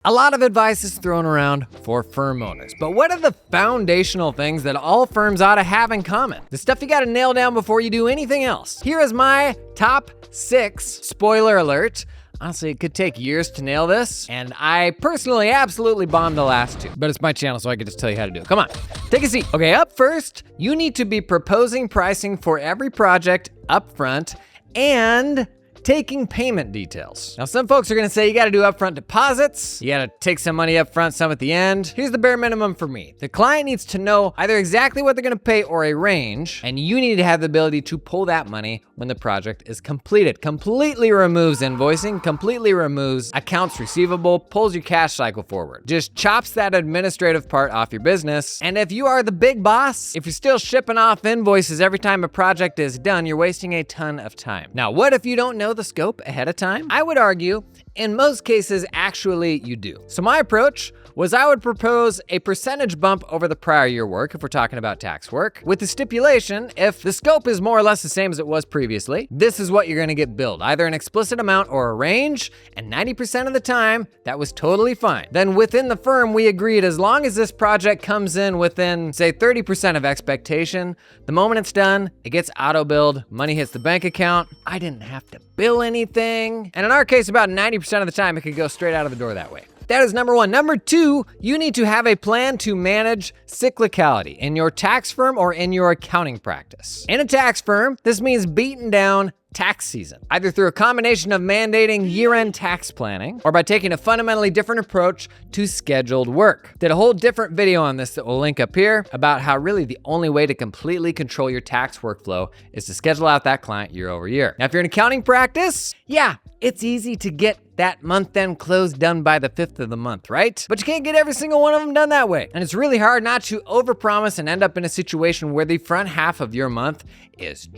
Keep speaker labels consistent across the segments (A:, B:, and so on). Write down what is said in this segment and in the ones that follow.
A: A lot of advice is thrown around for firm owners, but what are the foundational things that all firms ought to have in common? The stuff you gotta nail down before you do anything else. Here is my top 6, spoiler alert. Honestly, it could take years to nail this, and I personally absolutely bombed the last 2, but it's my channel, so I can just tell you how to do it. Come on, take a seat. Okay, up first, you need to be proposing pricing for every project up front and taking payment details. Now, some folks are gonna say you gotta do upfront deposits, you gotta take some money up front, some at the end. Here's the bare minimum for me. The client needs to know either exactly what they're gonna pay or a range, and you need to have the ability to pull that money when the project is completed. Completely removes invoicing, completely removes accounts receivable, pulls your cash cycle forward. Just chops that administrative part off your business. And if you are the big boss, if you're still shipping off invoices every time a project is done, you're wasting a ton of time. Now, what if you don't know the scope ahead of time? I would argue in most cases, actually you do. So my approach was I would propose a percentage bump over the prior year work if we're talking about tax work, with the stipulation if the scope is more or less the same as it was previously, this is what you're gonna get billed, either an explicit amount or a range, and 90% of the time, that was totally fine. Then within the firm, we agreed as long as this project comes in within, say, 30% of expectation, the moment it's done, it gets auto-billed, money hits the bank account, I didn't have to bill anything, and in our case, about 90% of the time, it could go straight out of the door that way. That is number 1. Number 2, you need to have a plan to manage cyclicality in your tax firm or in your accounting practice. In a tax firm, this means beating down tax season, either through a combination of mandating year-end tax planning or by taking a fundamentally different approach to scheduled work. Did a whole different video on this that we'll link up here about how really the only way to completely control your tax workflow is to schedule out that client year over year. Now, if you're in accounting practice, yeah, it's easy to get that month-end close done by the 5th of the month, right? But you can't get every single one of them done that way. And it's really hard not to overpromise and end up in a situation where the front half of your month is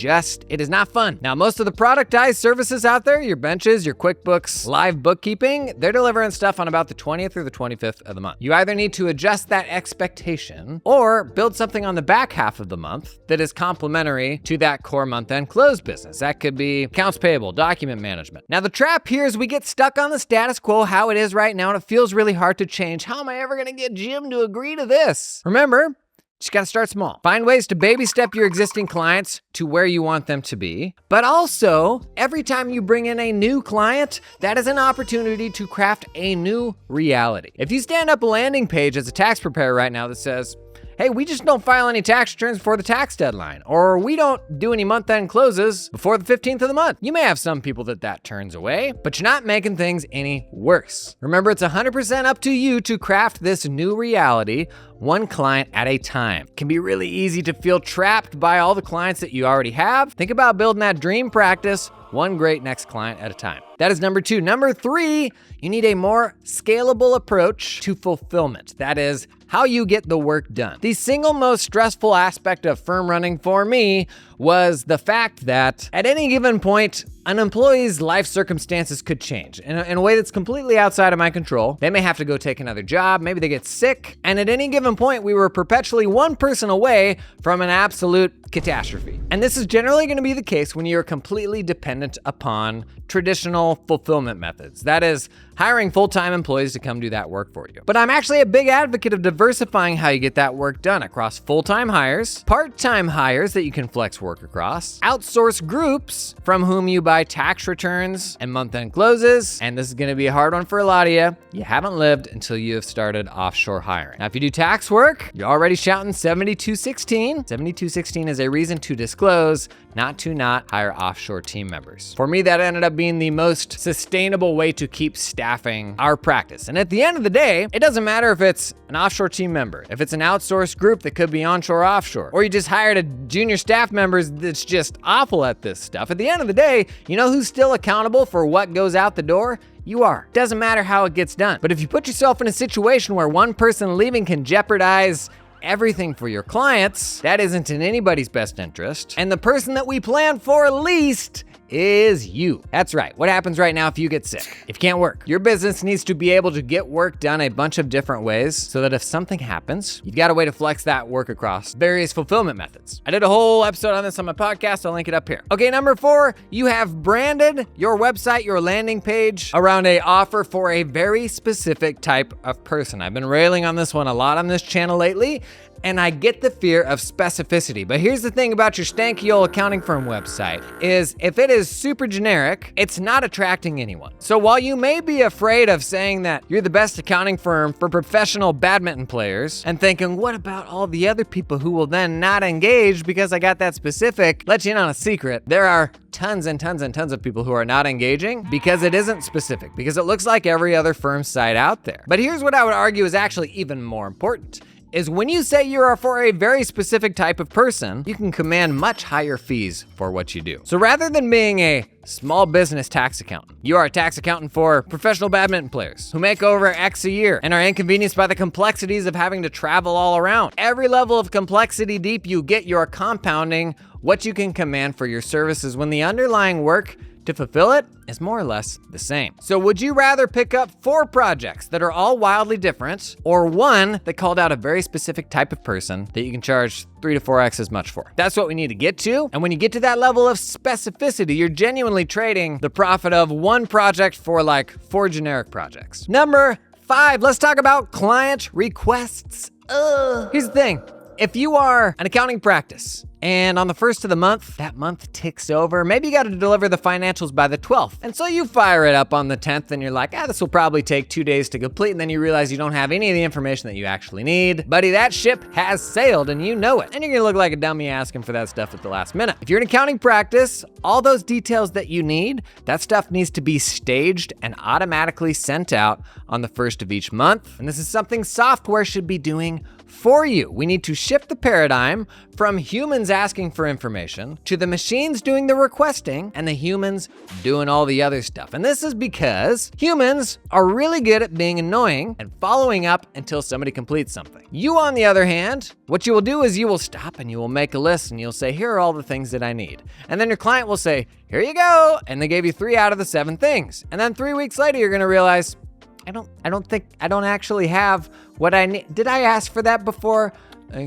A: it is not fun. Now, most of the productized services out there, your benches, your QuickBooks, live bookkeeping, they're delivering stuff on about the 20th or the 25th of the month. You either need to adjust that expectation or build something on the back half of the month that is complementary to that core month-end close business. That could be accounts payable, document management. Now, the trap here is we get stuck on the status quo, how it is right now, and it feels really hard to change. How am I ever gonna get Jim to agree to this? Remember, just gotta start small. Find ways to baby step your existing clients to where you want them to be. But also, every time you bring in a new client, that is an opportunity to craft a new reality. If you stand up a landing page as a tax preparer right now that says, hey, we just don't file any tax returns before the tax deadline, or we don't do any month-end closes before the 15th of the month. You may have some people that turns away, but you're not making things any worse. Remember, it's 100% up to you to craft this new reality, one client at a time. It can be really easy to feel trapped by all the clients that you already have. Think about building that dream practice, one great next client at a time. That is number 2. Number 3, you need a more scalable approach to fulfillment. That is how you get the work done. The single most stressful aspect of firm running for me was the fact that at any given point, an employee's life circumstances could change in a way that's completely outside of my control. They may have to go take another job, maybe they get sick, and at any given point, we were perpetually one person away from an absolute catastrophe. And this is generally gonna be the case when you're completely dependent upon traditional fulfillment methods. That is, hiring full-time employees to come do that work for you. But I'm actually a big advocate of diversifying how you get that work done across full-time hires, part-time hires that you can flex work across, outsource groups from whom you buy tax returns and month-end closes, and this is gonna be a hard one for a lot of you. You haven't lived until you have started offshore hiring. Now, if you do tax work, you're already shouting 7216. 7216 is a reason to disclose, not to not hire offshore team members. For me, that ended up being the most sustainable way to keep staffing our practice. And at the end of the day, it doesn't matter if it's an offshore team member, if it's an outsourced group that could be onshore or offshore, or you just hired a junior staff member that's just awful at this stuff. At the end of the day, you know who's still accountable for what goes out the door? You are. Doesn't matter how it gets done. But if you put yourself in a situation where one person leaving can jeopardize everything for your clients, that isn't in anybody's best interest. And the person that we plan for least is you. That's right. What happens right now if you get sick? If you can't work? Your business needs to be able to get work done a bunch of different ways so that if something happens, you've got a way to flex that work across various fulfillment methods. I did a whole episode on this on my podcast. I'll link it up here. Okay, number 4, you have branded your website, your landing page around a offer for a very specific type of person. I've been railing on this one a lot on this channel lately, and I get the fear of specificity. But here's the thing about your stanky old accounting firm website is if it is super generic, it's not attracting anyone. So while you may be afraid of saying that you're the best accounting firm for professional badminton players and thinking, what about all the other people who will then not engage because I got that specific? Let you in on a secret. There are tons and tons and tons of people who are not engaging because it isn't specific, because it looks like every other firm site out there. But here's what I would argue is actually even more important. Is when you say you are for a very specific type of person, you can command much higher fees for what you do. So rather than being a small business tax accountant, you are a tax accountant for professional badminton players who make over X a year and are inconvenienced by the complexities of having to travel all around. Every level of complexity deep you get, you're compounding what you can command for your services when the underlying work to fulfill it is more or less the same. So would you rather pick up 4 projects that are all wildly different, or 1 that called out a very specific type of person that you can charge 3 to 4x as much for? That's what we need to get to. And when you get to that level of specificity, you're genuinely trading the profit of 1 project for like 4 generic projects. Number 5, let's talk about client requests. Here's the thing. If you are an accounting practice and on the 1st of the month, that month ticks over, maybe you got to deliver the financials by the 12th. And so you fire it up on the 10th and you're like, this will probably take 2 days to complete. And then you realize you don't have any of the information that you actually need. Buddy, that ship has sailed and you know it. And you're gonna look like a dummy asking for that stuff at the last minute. If you're an accounting practice, all those details that you need, that stuff needs to be staged and automatically sent out on the 1st of each month. And this is something software should be doing for you. We need to shift the paradigm from humans asking for information to the machines doing the requesting and the humans doing all the other stuff. And this is because humans are really good at being annoying and following up until somebody completes something. You, on the other hand, what you will do is you will stop and you will make a list and you'll say, here are all the things that I need. And then your client will say, here you go. And they gave you 3 out of the 7 things. And then 3 weeks later, you're gonna realize, I don't actually have what I need. Did I ask for that before? I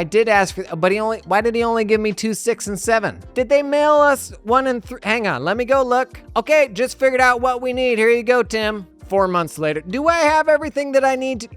A: did ask for, but why did he only give me 2, 6, and 7? Did they mail us 1 and 3? Hang on, let me go look. Okay, just figured out what we need. Here you go, Tim. 4 months later. Do I have everything that I need to?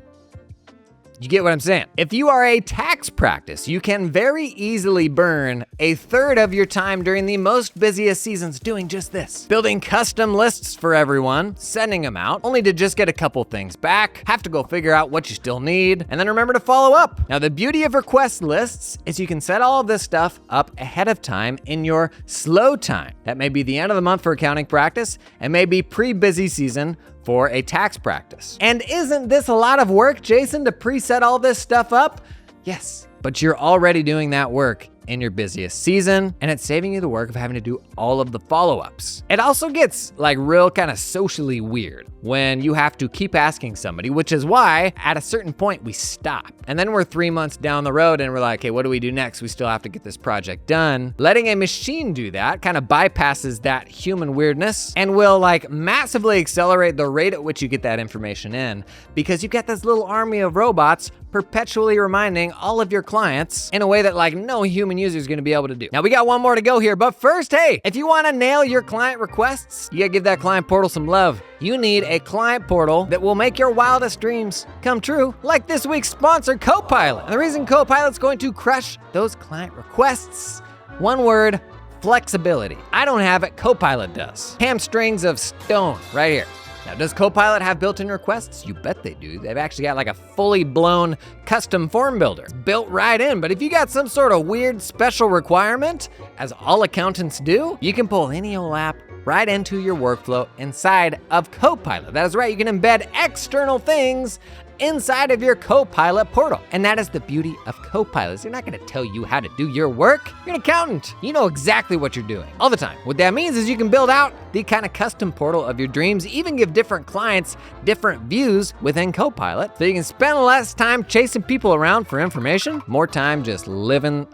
A: You get what I'm saying? If you are a tax practice, you can very easily burn 1/3 of your time during the most busiest seasons doing just this. Building custom lists for everyone, sending them out, only to just get a couple things back, have to go figure out what you still need, and then remember to follow up. Now, the beauty of request lists is you can set all of this stuff up ahead of time in your slow time. That may be the end of the month for accounting practice, and maybe pre-busy season for a tax practice. And isn't this a lot of work, Jason, to preset all this stuff up? Yes, but you're already doing that work in your busiest season, and it's saving you the work of having to do all of the follow-ups. It also gets like real kind of socially weird when you have to keep asking somebody, which is why at a certain point we stop. And then we're 3 months down the road and we're like, hey, what do we do next? We still have to get this project done. Letting a machine do that kind of bypasses that human weirdness and will like massively accelerate the rate at which you get that information in, because you get this little army of robots perpetually reminding all of your clients in a way that like no human user is gonna be able to do. Now we got 1 more to go here, but first, hey, if you wanna nail your client requests, you gotta give that client portal some love. You need a client portal that will make your wildest dreams come true, like this week's sponsor, Copilot. And the reason Copilot's going to crush those client requests, 1 word, flexibility. I don't have it, Copilot does. Hamstrings of stone, right here. Now, does Copilot have built-in requests? You bet they do. They've actually got like a fully blown custom form builder. It's built right in, but if you got some sort of weird special requirement, as all accountants do, you can pull any old app right into your workflow inside of Copilot. That is right, you can embed external things inside of your Copilot portal. And that is the beauty of Copilots. They're not gonna tell you how to do your work. You're an accountant. You know exactly what you're doing all the time. What that means is you can build out the kind of custom portal of your dreams, even give different clients different views within Copilot, so you can spend less time chasing people around for information, more time just living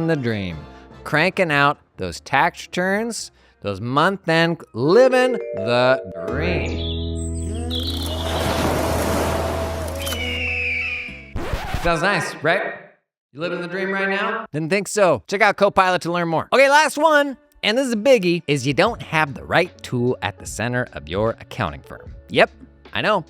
A: the dream. cranking out those tax returns, those month-end, living the dream. Sounds nice, right? You living the dream right now? Didn't think so. Check out Copilot to learn more. Okay, last one, and this is a biggie, is you don't have the right tool at the center of your accounting firm. Yep, I know.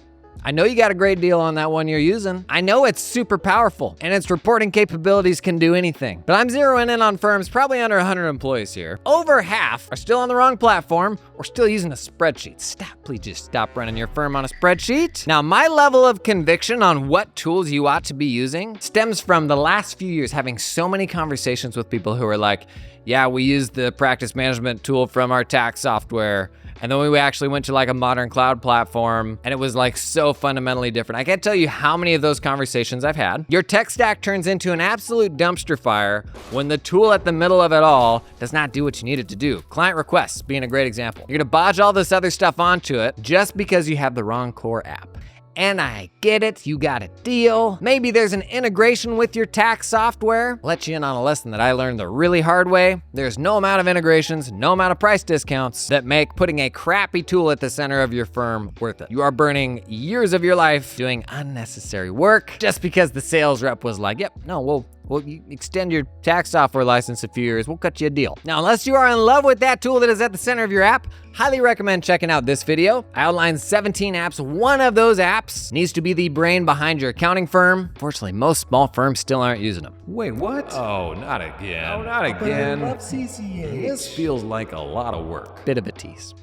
A: I know you got a great deal on that one you're using. I know it's super powerful and its reporting capabilities can do anything. But I'm zeroing in on firms probably under 100 employees here. Over half are still on the wrong platform or still using a spreadsheet. Please just stop running your firm on a spreadsheet. Now, my level of conviction on what tools you ought to be using stems from the last few years having so many conversations with people who are like, yeah, we use the practice management tool from our tax software. And then we actually went to like a modern cloud platform and it was like so fundamentally different. I can't tell you how many of those conversations I've had. Your tech stack turns into an absolute dumpster fire when the tool at the middle of it all does not do what you need it to do. Client requests being a great example. You're gonna bodge all this other stuff onto it just because you have the wrong core app. And I get it, you got a deal. Maybe there's an integration with your tax software. Let you in on a lesson that I learned the really hard way. There's no amount of integrations, no amount of price discounts that make putting a crappy tool at the center of your firm worth it. You are burning years of your life doing unnecessary work just because the sales rep was like, yep, no, we'll you extend your tax software license a few years, we'll cut you a deal. Now, unless you are in love with that tool that is at the center of your app, highly recommend checking out this video. I outlined 17 apps. One of those apps needs to be the brain behind your accounting firm. Fortunately, most small firms still aren't using them.
B: Wait, what?
A: Oh, not again.
B: Oh, not again. But I love CCA.
A: This feels like a lot of work. Bit of a tease.